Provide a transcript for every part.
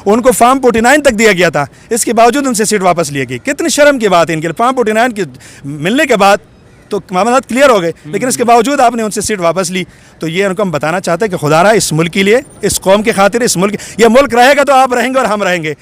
उनको फार्म 49 तक दिया गया था, इसके बावजूद उनसे सीट वापस ली गई। कितनी शर्म की बात है इनके लिए। फार्म 49 के मिलने के बाद तो मामला क्लियर हो गए, लेकिन इसके बावजूद आपने उनसे सीट वापस ली। तो ये उनको हम बताना चाहते हैं कि खुदारा इस मुल्क के लिए, इस कौम के खातिर, इस मुल्क, ये मुल्क रहेगा तो आप रहेंगे और हम रहेंगे,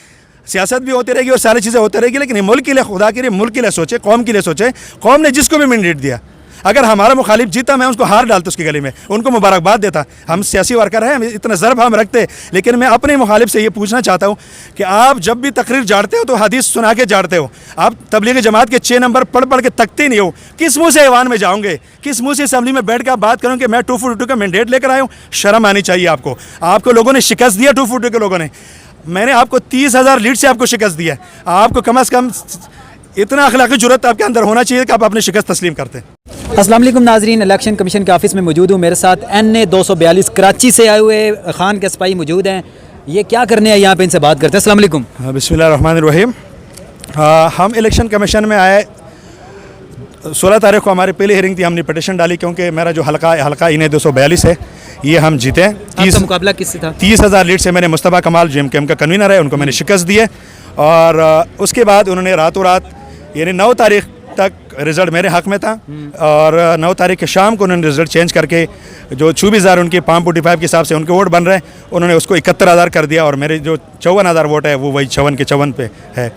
सियासत भी होती रहेगी और सारी चीज़ें होती रहेगी, लेकिन ये मुल्क के लिए, खुदा के लिए, मुल्क के लिए सोचे, कौम के लिए सोचे। कौम ने जिसको भी मैंडेट दिया, अगर हमारा मुखालिफ जीता मैं उसको हार डालता उसकी गली में, उनको मुबारकबाद देता। हम सियासी वर्कर हैं, इतना ज़र्ब हम रखते, लेकिन मैं अपने मुखालिफ से ये पूछना चाहता हूँ कि आप जब भी तकरीर झाड़ते हो तो हदीस सुना के झाड़ते हो। आप तबलीग जमात के 6 नंबर पढ़ पढ़ के तकते नहीं हो। किस मुँह से ऐवान में जाओगे, किस मुँह से असम्बली में बैठ कर बात करूँ कि मैं 242 का मैंडेट लेकर आया हूँ? शर्म आनी चाहिए आपको। आपको लोगों ने शिकस्त दिया, 242 के लोगों ने। मैंने आपको 30,000 लीड से आपको शिकस्त दिया। आपको कम अज़ कम इतना अखलाकी जुर्रत आपके अंदर होना चाहिए कि आप अपनी शिकस्त तस्लीम करते हैं। अस्सलाम वालेकुम नाजरीन, इलेक्शन कमीशन के ऑफिस में मौजूद हूँ। मेरे साथ NA 242 कराची से आए हुए खान के सिपाही मौजूद हैं। ये क्या करने हैं यहाँ पे, इनसे बात करते हैं। अस्सलाम वालेकुम। बिस्मिल्लाहिर्रहमानिर्रहीम। हम इलेक्शन कमीशन में आए 16 तारीख को, हमारी पहली हियरिंग थी। हमने पटिशन डाली क्योंकि मेरा जो हल्का NA 242 है ये हम जीते। आपका मुकाबला किससे था? 30,000 लीड से मैंने मुस्तफ़ा कमाल JMKM का कन्वीनर है, उनको मैंने शिकस्त दी है। और उसके बाद उन्होंने रातों रात, यानी 9 तारीख तक रिज़ल्ट मेरे हक़ में था, और 9 तारीख के शाम को उन्होंने रिज़ल्ट चेंज करके जो 24,000 उनके फार्म 45 के हिसाब से उनके वोट बन रहे हैं, उन्होंने उसको 71,000 कर दिया, और मेरे जो 54,000 वोट है वो वही 54 के 54 पे है।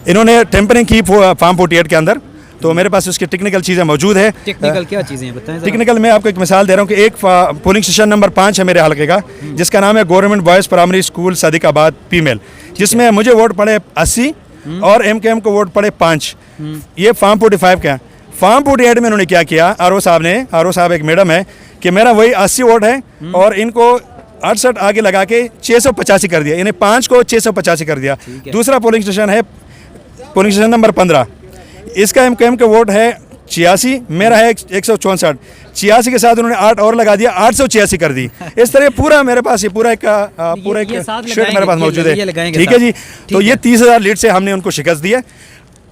इन्होंने टेम्परिंग की फार्म 48 के अंदर, तो मेरे पास उसकी टेक्निकल चीज़ें मौजूद है। टेक्निकल क्या चीज़ें बताएं? टेक्निकल मैं आपको एक मिसाल दे रहा हूँ कि एक पोलिंग स्टेशन नंबर 5 है मेरे हल्के का, जिसका नाम है government boys primary school Sadiqabad female, जिसमें मुझे वोट पड़े 80 और MKM को वोट पड़े 5। ये फार्म 45 का। फार्म 48 में उन्होंने क्या किया, आर साहब एक मैडम है, कि मेरा वही 80 वोट है और इनको 68 आगे लगा के 685 कर दिया, यानी 5 को 685 कर दिया। दूसरा पोलिंग स्टेशन है पोलिंग स्टेशन नंबर 15, इसका MKM का वोट है 86, मेरा है 164। 86 के साथ उन्होंने 8 और लगा दिया, 886 कर दी। इस तरह पूरा मेरे पास ये पूरा एक शेड मेरे पास मौजूद है। ठीक है जी। तो ये 30,000 लीड से हमने उनको शिकस्त दी है।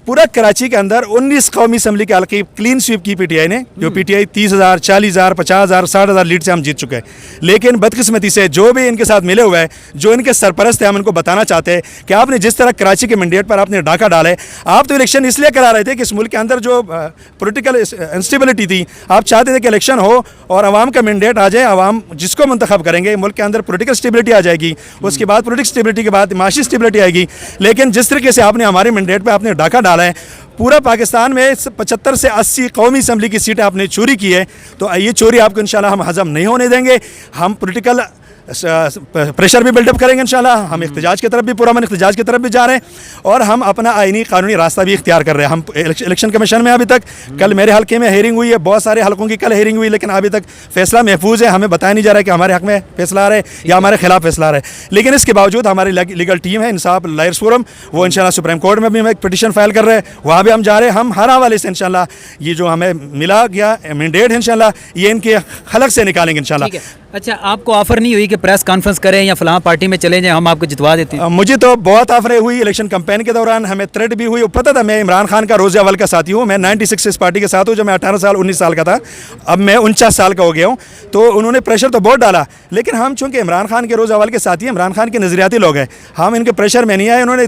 पूरा कराची के अंदर 19 कौमी असम्बली के हल्के क्लीन स्वीप की PTI ने, जो PTI 30,000, 40,000, 50,000, 60,000 लीड से हम जीत चुके हैं। लेकिन बदकिस्मती से जो भी इनके साथ मिले हुए हैं, जो इनके सरपरस्त हैं, हम इनको बताना चाहते हैं कि आपने जिस तरह कराची के मैंडेट पर आपने डाका डाला है, आप तो इलेक्शन इसलिए करा रहे थे कि इस मुल्क के अंदर जो पोलिटिकल इंस्टेबिलिटी थी, आप चाहते थे कि इलेक्शन हो और आवाम का मैंडेट आ जाए, आवाम जिसको मुंतखब करेंगे, मुल्क के अंदर पोलिटिकल स्टेबिलिटी आ जाएगी, उसके बाद पोलिटिकल स्टेबिलिटी के बाद माशी स्टेबिलिटी आएगी। लेकिन जिस तरीके से आपने हमारे मैंडेट पर आपने डाका डाला है, पूरा पाकिस्तान में 75 से 80 कौमी असम्बली की सीटें आपने चोरी की है, तो ये चोरी आपको इंशाल्लाह हम हजम नहीं होने देंगे। हम पॉलिटिकल प्रेशर भी बिल्डअप करेंगे इंशाल्लाह। हम इख्तिजाज की तरफ भी, पूरा मन इख्तिजाज की तरफ भी जा रहे हैं, और हम अपना आईनी कानूनी रास्ता भी इख्तियार कर रहे हैं। हम इलेक्शन कमीशन में अभी तक, कल मेरे हल्के में हेयरिंग हुई है, बहुत सारे हल्कों की कल हेयरिंग हुई, लेकिन अभी तक फैसला महफूज है। हमें बताया नहीं जा रहा है कि हमारे हक में फैसला आ रहा है या हमारे खिलाफ फैसला आ रहा है। लेकिन इसके बावजूद हमारी लीगल टीम है इंसाफ लॉयर्स फोरम, वो इंशाल्लाह सुप्रीम कोर्ट में भी हम एक पिटीशन फाइल कर रहे हैं, वहाँ भी हम जा रहे हैं। हम हर हवाले से इंशाल्लाह ये जो हमें मिला गया मैंडेट है, इंशाल्लाह ये इनके खलक से निकालेंगे इंशाल्लाह। अच्छा, आपको ऑफर नहीं हुई कि प्रेस कॉन्फ्रेंस करें या फलां पार्टी में चले जाएं, हम आपको जितवा देते हैं? मुझे तो बहुत ऑफरें हुई इलेक्शन कैंपेन के दौरान, हमें थ्रेट भी हुई। पता था मैं इमरान खान का रोज़े अव्वल का साथी हूँ, मैं 96 से इस पार्टी के साथ हूँ, जब मैं 18 साल 19 साल का था, अब मैं 49 साल का हो गया हूँ। तो उन्होंने प्रेशर तो बहुत डाला, लेकिन हम चूँकि इमरान खान के रोज़े अव्वल के साथी हैं, इमरान खान के नज़रियाती लोग हैं, हम इनके प्रेशर में नहीं आए। उन्होंने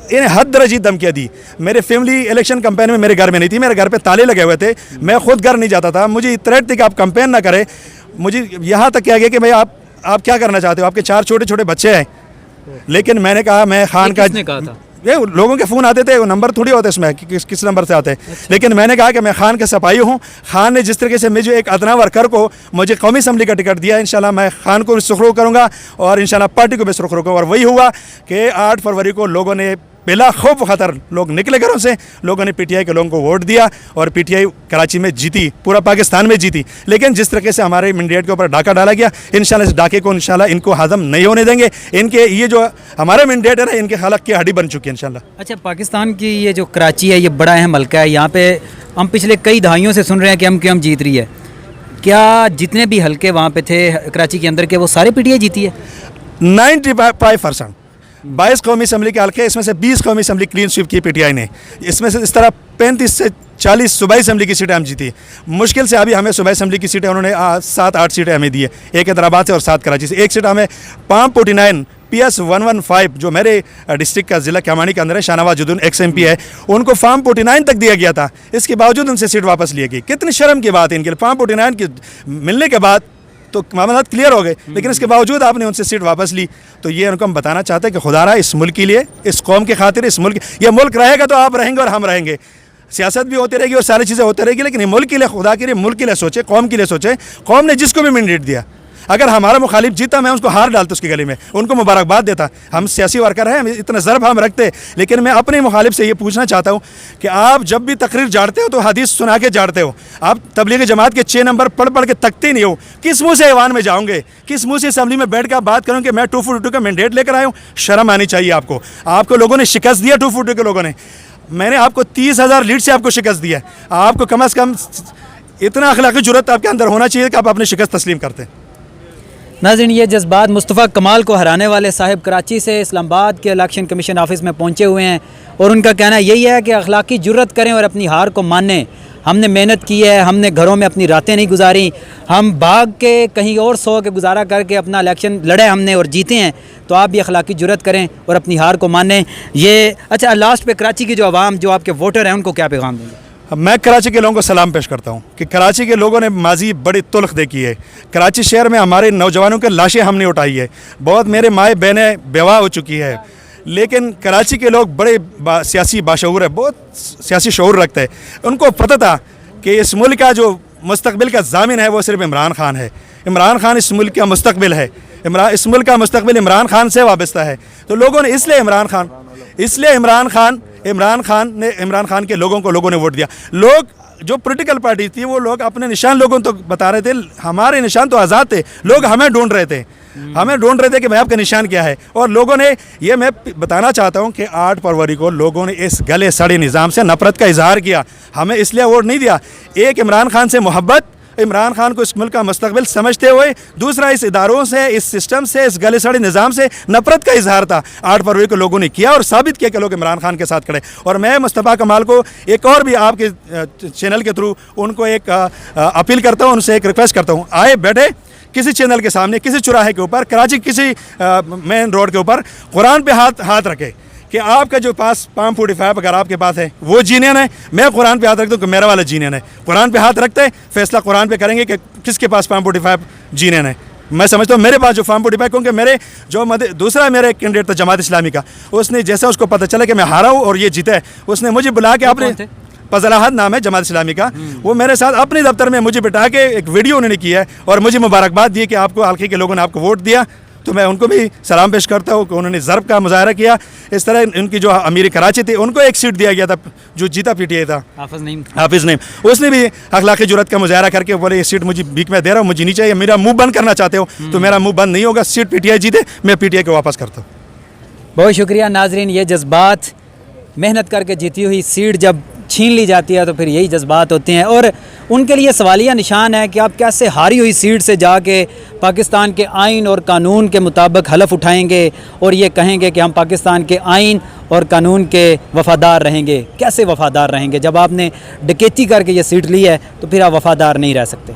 इन्हें हद दर्जी धमकियाँ दी। मेरे फैमिली इलेक्शन कैंपेन में मेरे घर में नहीं थी, मेरे घर पे ताले लगे हुए थे, मैं खुद घर नहीं जाता था। मुझे थ्रेट थी कि आप कैंपेन ना करें। मुझे यहाँ तक किया गया कि भाई आप क्या करना चाहते हो, आपके 4 छोटे छोटे बच्चे हैं। लेकिन मैंने कहा मैं खान का, कहा था? ये लोगों के फ़ोन आते थे, वो नंबर थोड़ी होते इसमें कि किस नंबर से आते हैं। अच्छा। लेकिन मैंने कहा कि मैं खान का सिपाही हूँ। खान ने जिस तरीके से मुझे एक अदना वर्कर को मुझे कौमी असम्बली का टिकट दिया, इंशाल्लाह मैं खान को भी सुखरू करूँगा और इंशाल्लाह पार्टी को भी सुखरू करूँगा। और वही हुआ कि 8 फरवरी को लोगों ने बिला खौफ खतर लोग निकले घरों से, लोगों ने PTI के लोगों को वोट दिया और PTI कराची में जीती, पूरा पाकिस्तान में जीती। लेकिन जिस तरीके से हमारे मैंडेट के ऊपर डाका डाला गया, इंशाल्लाह इस डाके को इंशाल्लाह इनको हजम नहीं होने देंगे। इनके ये जो हमारा मैंडेट है ना, इनके खलक की हड्डी बन चुकी है इंशाल्लाह। अच्छा, पाकिस्तान की ये जो कराची है, ये बड़ा अहम हल्का है, यहाँ पे हम पिछले कई दहाइयों से सुन रहे हैं कि MKM जीत रही है। क्या जितने भी हल्के वहाँ पे थे कराची के अंदर के, वो सारे PTI जीती है? 95%। 22 कौमी असम्बली के हल्के, इसमें से 20 कौमी असम्बली क्लीन स्वीप की PTI ने। इसमें से इस तरह 35 से 40 सूबाई असम्बली की सीटें हम जीती। मुश्किल से अभी हमें सूबाई असम्बली की सीटें उन्होंने 7-8 सीटें हमें दी है, एक हैदराबाद से और 7 कराची से। एक सीट हमें फार्म 49 PS 115 जो मेरे डिस्ट्रिक्ट का ज़िला कैमानी के अंदर है, शाहनवाज जुद्दीन एक्स MP है, उनको फॉर्म 49 तक दिया गया था, इसके बावजूद उनसे सीट वापस ली गई। कितनी शर्म की बात है इनके लिए। फॉर्म 49 की मिलने के बाद तो मामला क्लियर हो गए, लेकिन इसके बावजूद आपने उनसे सीट वापस ली। तो ये उनको हम बताना चाहते हैं कि खुदारा इस मुल्क के लिए, इस कौम के खातिर, इस मुल्क, ये मुल्क रहेगा तो आप रहेंगे और हम रहेंगे, सियासत भी होती रहेगी और सारी चीज़ें होती रहेगी, लेकिन ये मुल्क के लिए, खुदा के लिए, मुल्क के लिए सोचे, कौम के लिए सोचे। कौम ने जिसको भी मैंडेट दिया, अगर हमारा मुखालिफ जीता, मैं उसको हार डालता उसकी गली में, उनको मुबारकबाद देता। हम सियासी वर्कर हैं, इतना ज़र्ब हम रखते, लेकिन मैं अपने मुखालिफ से ये पूछना चाहता हूँ कि आप जब भी तकरीर झाड़ते हो तो हदीस सुना के झाड़ते हो। आप तबलीग जमात के 6 नंबर पढ़ पढ़ के तकते नहीं हो। किस मुँह से ऐवान में जाओगे, किस मुँह से असम्बली में बैठ कर बात करूँ कि मैं 242 का मैंडेट लेकर आया हूँ? शर्म आनी चाहिए आपको। आपको लोगों ने शिकस्त दिया, 242 के लोगों ने। मैंने आपको 30,000 लीड से आपको शिकस्त दिया। आपको कम से कम इतना अखलाकी जुर्रत आपके अंदर होना चाहिए कि आप अपनी शिकस्त तस्लीम करते हैं। नाज़रीन, ये जज्बात मुस्तफ़ा कमाल को हराने वाले साहिब कराची से इस्लामाबाद के इलेक्शन कमीशन ऑफिस में पहुंचे हुए हैं, और उनका कहना यही है कि अखलाकी जुर्रत करें और अपनी हार को मानें। हमने मेहनत की है, हमने घरों में अपनी रातें नहीं गुजारी, हम भाग के कहीं और सो के गुजारा करके अपना इलेक्शन लड़े हमने और जीते हैं। तो आप भी अखलाकी जुर्रत करें और अपनी हार को मानें। ये अच्छा, लास्ट पे कराची की जो आवाम, जो आपके वोटर हैं, उनको क्या पैगाम देंगे? मैं कराची के लोगों को सलाम पेश करता हूँ कि कराची के लोगों ने माजी बड़ी तुल्ख देखी है। कराची शहर में हमारे नौजवानों के लाशें हमने उठाई है, बहुत मेरे माए बहनें बेवा हो चुकी है, लेकिन कराची के लोग बड़े सियासी बाशऊर है, बहुत सियासी शऊर रखते हैं। उनको पता था कि इस मुल्क का जो मुस्तकबिल का ज़ामिन है वो सिर्फ इमरान खान है। इमरान खान इस मुल्क का मुस्तकबिल है, इस मुल्क का मुस्तकबिल इमरान खान से वाबस्ता है। तो लोगों ने इसलिए इमरान खान के लोगों ने वोट दिया। लोग जो पॉलिटिकल पार्टी थी वो लोग अपने निशान लोगों तो बता रहे थे, हमारे निशान तो आज़ाद थे, लोग हमें ढूंढ रहे थे कि भाई आपका निशान क्या है। और लोगों ने, ये मैं बताना चाहता हूँ कि 8 फरवरी को लोगों ने इस गले सड़े निज़ाम से नफरत का इजहार किया, हमें इसलिए वोट नहीं दिया। एक इमरान खान से मोहब्बत, इमरान खान को इस मुल्क का मुस्तकबिल समझते हुए, दूसरा इस इदारों से, इस सिस्टम से, इस गले सड़े निज़ाम से नफरत का इजहार था। 8 फरवरी को लोगों ने किया और साबित किया कि लोग इमरान खान के साथ खड़े। और मैं मुस्तफ़ा कमाल को एक और भी आपके चैनल के थ्रू उनको एक अपील करता हूँ, उनसे एक रिक्वेस्ट करता हूँ, आए बैठे किसी चैनल के सामने, किसी चौराहे के ऊपर, कराची किसी मेन रोड के ऊपर, कुरान पे हाथ रखे कि आपका जो पास पाम 45 अगर आपके पास है वो जीनियन है, मैं कुरान पे हाथ रखता हूँ कि मेरा वाला जीनियन है। कुरान पे हाथ रखते हैं, फैसला कुरान पे करेंगे कि किसके पास पाम 45 जीनियन है। मैं समझता हूँ मेरे पास जो फार्म 45, क्योंकि मेरे जो दूसरा मेरा एक कैंडिडेट था जमात इस्लामी का, उसने जैसा उसको पता चला कि मैं हारा हूँ और ये जीता है, उसने मुझे बुला के अपने, फजल अहद नाम है जमात इस्लामी का, वो मेरे साथ अपने दफ्तर में मुझे बिठा के एक वीडियो उन्होंने किया है और मुझे मुबारकबाद दी कि आपको हल्के के लोगों ने आपको वोट दिया। तो मैं उनको भी सलाम पेश करता हूँ कि उन्होंने ज़र्ब का मुजाहरा किया। इस तरह उनकी जो अमीर कराची थी उनको एक सीट दिया गया था, जो जीता PTI था, हाफिज़ नईम, उसने भी अखलाकी जुर्रत का मुजाहरा करके बोले ये सीट मुझे भीख में दे रहा हूँ, मुझे नहीं चाहिए, मेरा मुँह बंद करना चाहते हो तो मेरा मुँह बंद नहीं होगा, सीट PTI जीते, मैं PTI को वापस करता हूँ। बहुत शुक्रिया नाजरीन। ये जज्बात, मेहनत करके जीती हुई सीट जब छीन ली जाती है तो फिर यही जज्बात होते हैं, और उनके लिए सवालिया निशान है कि आप कैसे हारी हुई सीट से जाके पाकिस्तान के आइन और कानून के मुताबिक हलफ उठाएंगे और ये कहेंगे कि हम पाकिस्तान के आइन और कानून के वफ़ादार रहेंगे। कैसे वफ़ादार रहेंगे जब आपने डकैती करके ये सीट ली है? तो फिर आप वफ़ादार नहीं रह सकते।